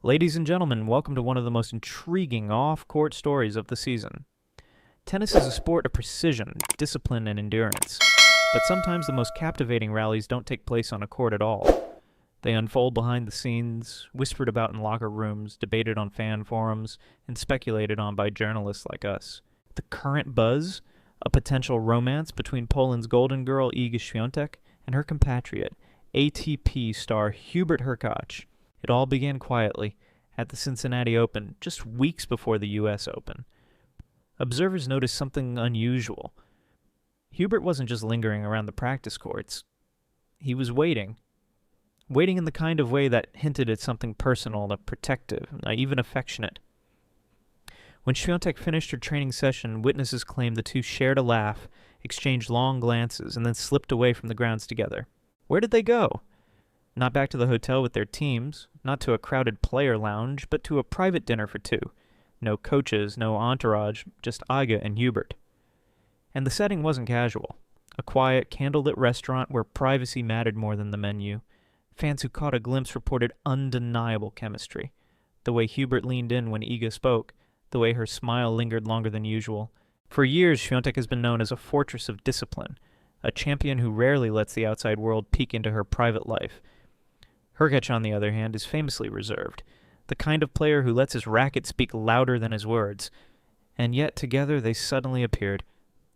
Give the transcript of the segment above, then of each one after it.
Ladies and gentlemen, welcome to one of the most intriguing off-court stories of the season. Tennis is a sport of precision, discipline, and endurance, but sometimes the most captivating rallies don't take place on a court at all. They unfold behind the scenes, whispered about in locker rooms, debated on fan forums, and speculated on by journalists like us. The current buzz? A potential romance between Poland's golden girl Iga Świątek and her compatriot, ATP star Hubert Hurkacz. It all began quietly at the Cincinnati Open, just weeks before the U.S. Open. Observers noticed something unusual. Hubert wasn't just lingering around the practice courts. He was waiting in the kind of way that hinted at something personal, protective, even affectionate. When Świątek finished her training session, witnesses claimed the two shared a laugh, exchanged long glances, and then slipped away from the grounds together. Where did they go? Not back to the hotel with their teams, not to a crowded player lounge, but to a private dinner for two. No coaches, no entourage, just Iga and Hubert. And the setting wasn't casual. A quiet, candlelit restaurant where privacy mattered more than the menu. Fans who caught a glimpse reported undeniable chemistry. The way Hubert leaned in when Iga spoke, the way her smile lingered longer than usual. For years, Świątek has been known as a fortress of discipline, a champion who rarely lets the outside world peek into her private life. Hurkacz, on the other hand, is famously reserved, the kind of player who lets his racket speak louder than his words. And yet together they suddenly appeared,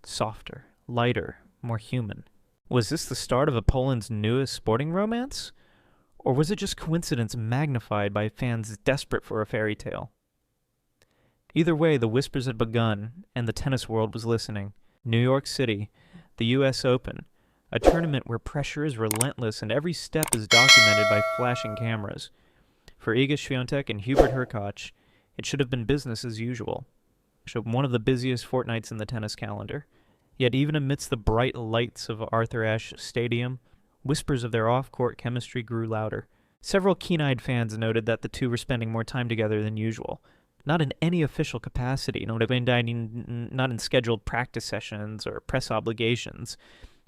softer, lighter, more human. Was this the start of Poland's newest sporting romance? Or was it just coincidence magnified by fans desperate for a fairy tale? Either way, the whispers had begun, and the tennis world was listening. New York City, the U.S. Open, a tournament where pressure is relentless and every step is documented by flashing cameras. For Iga Świątek and Hubert Hurkacz, it should have been business as usual. One of the busiest fortnights in the tennis calendar. Yet even amidst the bright lights of Arthur Ashe Stadium, whispers of their off-court chemistry grew louder. Several keen-eyed fans noted that the two were spending more time together than usual. Not in any official capacity, not in scheduled practice sessions or press obligations,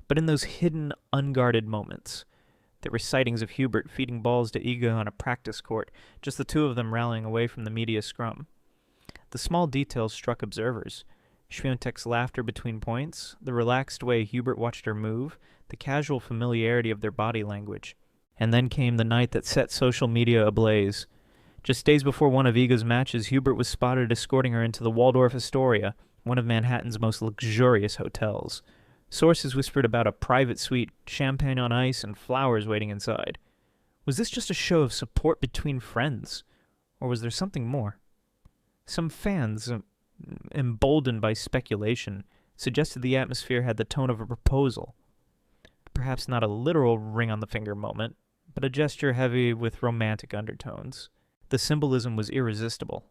but in those hidden, unguarded moments. There were sightings of Hubert feeding balls to Iga on a practice court, just the two of them rallying away from the media scrum. The small details struck observers. Świątek's laughter between points, the relaxed way Hubert watched her move, the casual familiarity of their body language. And then came the night that set social media ablaze. Just days before one of Iga's matches, Hubert was spotted escorting her into the Waldorf Astoria, one of Manhattan's most luxurious hotels. Sources whispered about a private suite, champagne on ice, and flowers waiting inside. Was this just a show of support between friends? Or was there something more? Some fans, emboldened by speculation, suggested the atmosphere had the tone of a proposal. Perhaps not a literal ring-on-the-finger moment, but a gesture heavy with romantic undertones. The symbolism was irresistible.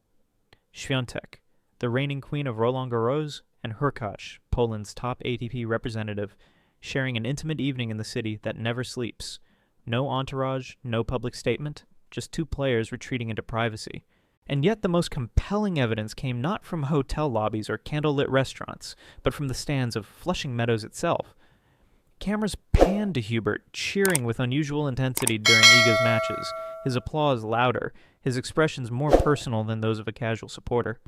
Świątek, the reigning queen of Roland Garros, and Hurkacz, Poland's top ATP representative, sharing an intimate evening in the city that never sleeps. No entourage, no public statement, just two players retreating into privacy. And yet the most compelling evidence came not from hotel lobbies or candlelit restaurants, but from the stands of Flushing Meadows itself. Cameras panned to Hubert, cheering with unusual intensity during Iga's matches, his applause louder, his expressions more personal than those of a casual supporter.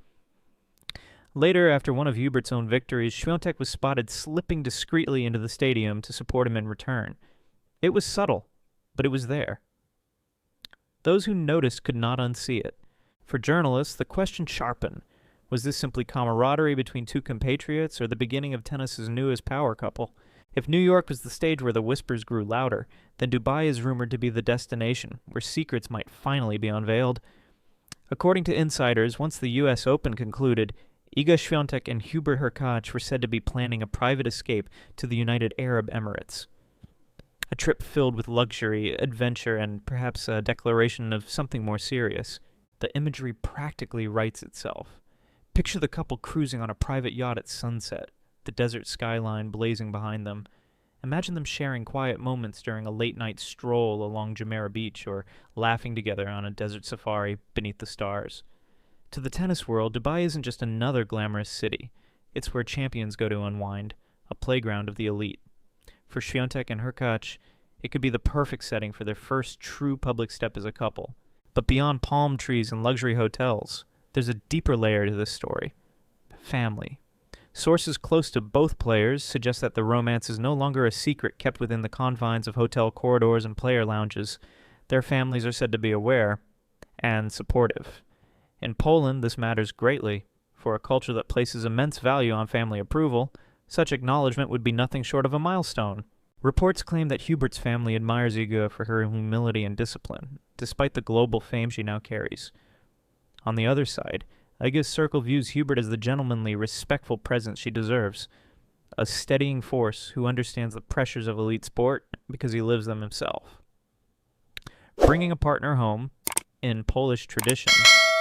Later, after one of Hubert's own victories, Świątek was spotted slipping discreetly into the stadium to support him in return. It was subtle, but it was there. Those who noticed could not unsee it. For journalists, the question sharpened. Was this simply camaraderie between two compatriots, or the beginning of tennis's newest power couple? If New York was the stage where the whispers grew louder, then Dubai is rumored to be the destination, where secrets might finally be unveiled. According to insiders, once the U.S. Open concluded, Iga Świątek and Hubert Hurkacz were said to be planning a private escape to the United Arab Emirates. A trip filled with luxury, adventure, and perhaps a declaration of something more serious. The imagery practically writes itself. Picture the couple cruising on a private yacht at sunset, the desert skyline blazing behind them. Imagine them sharing quiet moments during a late-night stroll along Jumeirah Beach or laughing together on a desert safari beneath the stars. To the tennis world, Dubai isn't just another glamorous city. It's where champions go to unwind, a playground of the elite. For Świątek and Hurkacz, it could be the perfect setting for their first true public step as a couple. But beyond palm trees and luxury hotels, there's a deeper layer to this story. Family. Sources close to both players suggest that the romance is no longer a secret kept within the confines of hotel corridors and player lounges. Their families are said to be aware and supportive. In Poland, this matters greatly. For a culture that places immense value on family approval, such acknowledgement would be nothing short of a milestone. Reports claim that Hubert's family admires Iga for her humility and discipline, despite the global fame she now carries. On the other side, Iga's circle views Hubert as the gentlemanly, respectful presence she deserves, a steadying force who understands the pressures of elite sport because he lives them himself. Bringing a partner home, in Polish tradition,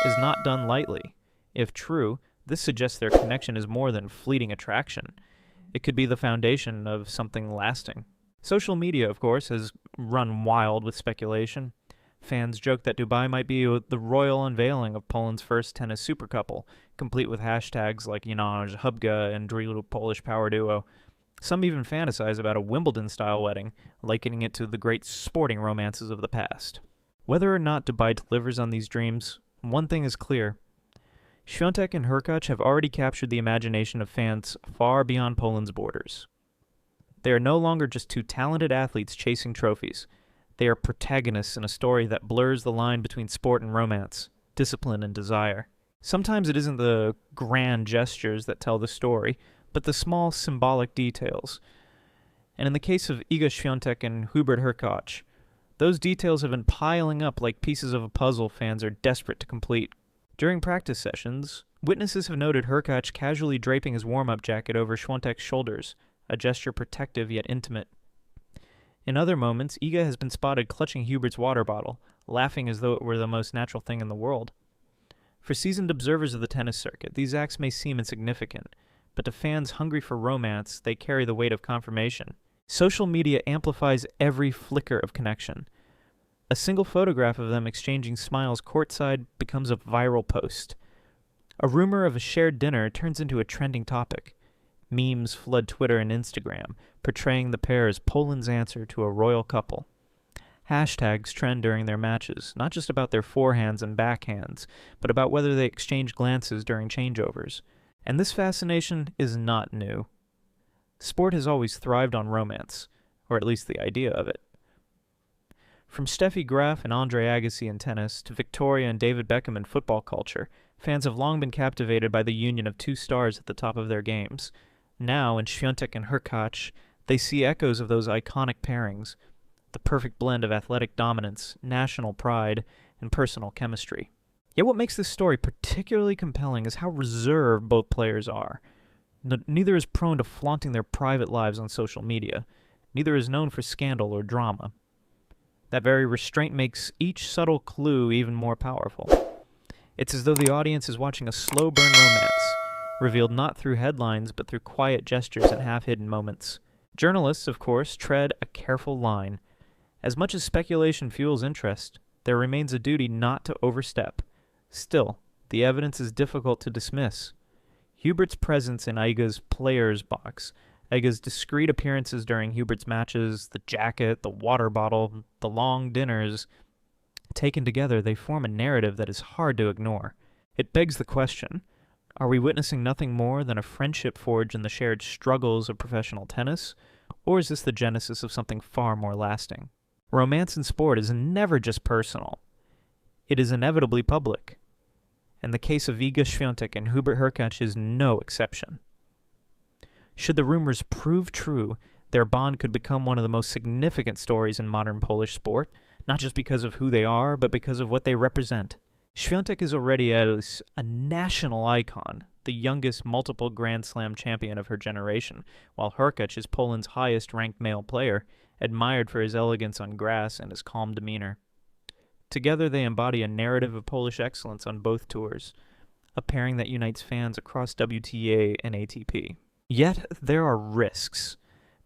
is not done lightly. If true, this suggests their connection is more than fleeting attraction. It could be the foundation of something lasting. Social media, of course, has run wild with speculation. Fans joke that Dubai might be the royal unveiling of Poland's first tennis super couple, complete with hashtags like Janaj Hubga and Drilu Polish power duo. Some even fantasize about a Wimbledon-style wedding, likening it to the great sporting romances of the past. Whether or not Dubai delivers on these dreams, one thing is clear. Świątek and Hurkacz have already captured the imagination of fans far beyond Poland's borders. They are no longer just two talented athletes chasing trophies. They are protagonists in a story that blurs the line between sport and romance, discipline and desire. Sometimes it isn't the grand gestures that tell the story, but the small symbolic details. And in the case of Iga Świątek and Hubert Hurkacz, those details have been piling up like pieces of a puzzle fans are desperate to complete. During practice sessions, witnesses have noted Hurkacz casually draping his warm-up jacket over Świątek's shoulders, a gesture protective yet intimate. In other moments, Iga has been spotted clutching Hubert's water bottle, laughing as though it were the most natural thing in the world. For seasoned observers of the tennis circuit, these acts may seem insignificant, but to fans hungry for romance, they carry the weight of confirmation. Social media amplifies every flicker of connection. A single photograph of them exchanging smiles courtside becomes a viral post. A rumor of a shared dinner turns into a trending topic. Memes flood Twitter and Instagram, portraying the pair as Poland's answer to a royal couple. Hashtags trend during their matches, not just about their forehands and backhands, but about whether they exchange glances during changeovers. And this fascination is not new. Sport has always thrived on romance, or at least the idea of it. From Steffi Graf and Andre Agassi in tennis to Victoria and David Beckham in football culture, fans have long been captivated by the union of two stars at the top of their games. Now, in Świątek and Hurkacz, they see echoes of those iconic pairings, the perfect blend of athletic dominance, national pride, and personal chemistry. Yet what makes this story particularly compelling is how reserved both players are. Neither is prone to flaunting their private lives on social media. Neither is known for scandal or drama. That very restraint makes each subtle clue even more powerful. It's as though the audience is watching a slow-burn romance, revealed not through headlines but through quiet gestures and half-hidden moments. Journalists, of course, tread a careful line. As much as speculation fuels interest, there remains a duty not to overstep. Still, the evidence is difficult to dismiss. Hubert's presence in Iga's player's box, Iga's discreet appearances during Hubert's matches, the jacket, the water bottle, the long dinners, taken together, they form a narrative that is hard to ignore. It begs the question, are we witnessing nothing more than a friendship forged in the shared struggles of professional tennis, or is this the genesis of something far more lasting? Romance in sport is never just personal. It is inevitably public. And the case of Iga Świątek and Hubert Hurkacz is no exception. Should the rumors prove true, their bond could become one of the most significant stories in modern Polish sport, not just because of who they are, but because of what they represent. Świątek is already a national icon, the youngest multiple Grand Slam champion of her generation, while Hurkacz is Poland's highest-ranked male player, admired for his elegance on grass and his calm demeanor. Together they embody a narrative of Polish excellence on both tours, a pairing that unites fans across WTA and ATP. Yet there are risks.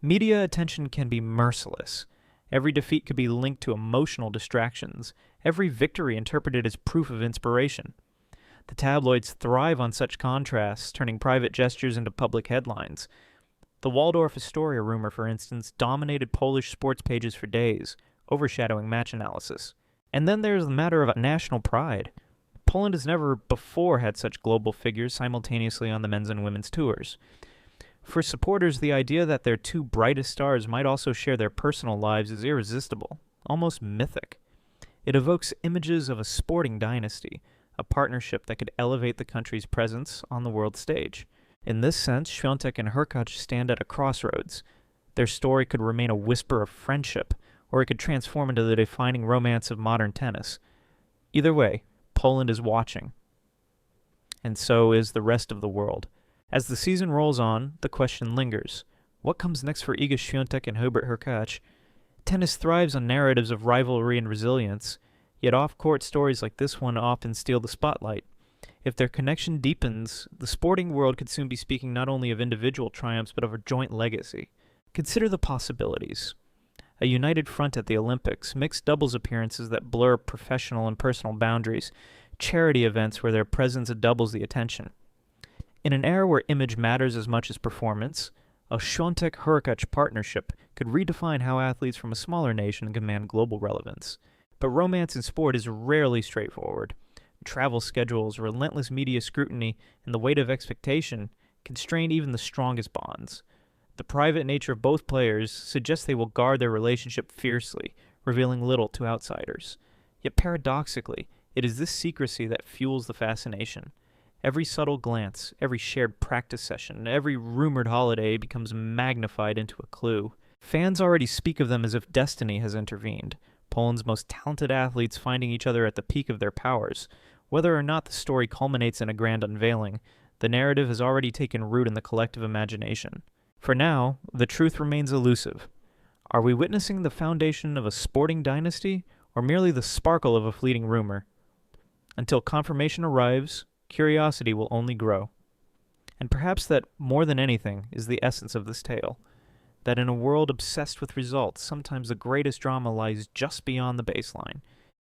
Media attention can be merciless. Every defeat could be linked to emotional distractions, every victory interpreted as proof of inspiration. The tabloids thrive on such contrasts, turning private gestures into public headlines. The Waldorf Astoria rumor, for instance, dominated Polish sports pages for days, overshadowing match analysis. And then there's the matter of national pride. Poland has never before had such global figures simultaneously on the men's and women's tours. For supporters, the idea that their two brightest stars might also share their personal lives is irresistible, almost mythic. It evokes images of a sporting dynasty, a partnership that could elevate the country's presence on the world stage. In this sense, Świątek and Hurkacz stand at a crossroads. Their story could remain a whisper of friendship, or it could transform into the defining romance of modern tennis. Either way, Poland is watching, and so is the rest of the world. As the season rolls on, the question lingers. What comes next for Iga Świątek and Hubert Hurkacz? Tennis thrives on narratives of rivalry and resilience, yet off-court stories like this one often steal the spotlight. If their connection deepens, the sporting world could soon be speaking not only of individual triumphs but of a joint legacy. Consider the possibilities. A united front at the Olympics, mixed doubles appearances that blur professional and personal boundaries, charity events where their presence doubles the attention. In an era where image matters as much as performance, a Świątek-Hurkacz partnership could redefine how athletes from a smaller nation command global relevance. But romance in sport is rarely straightforward. Travel schedules, relentless media scrutiny, and the weight of expectation constrain even the strongest bonds. The private nature of both players suggests they will guard their relationship fiercely, revealing little to outsiders. Yet paradoxically, it is this secrecy that fuels the fascination. Every subtle glance, every shared practice session, every rumored holiday becomes magnified into a clue. Fans already speak of them as if destiny has intervened, Poland's most talented athletes finding each other at the peak of their powers. Whether or not the story culminates in a grand unveiling, the narrative has already taken root in the collective imagination. For now, the truth remains elusive. Are we witnessing the foundation of a sporting dynasty, or merely the sparkle of a fleeting rumor? Until confirmation arrives, curiosity will only grow. And perhaps that, more than anything, is the essence of this tale. That in a world obsessed with results, sometimes the greatest drama lies just beyond the baseline,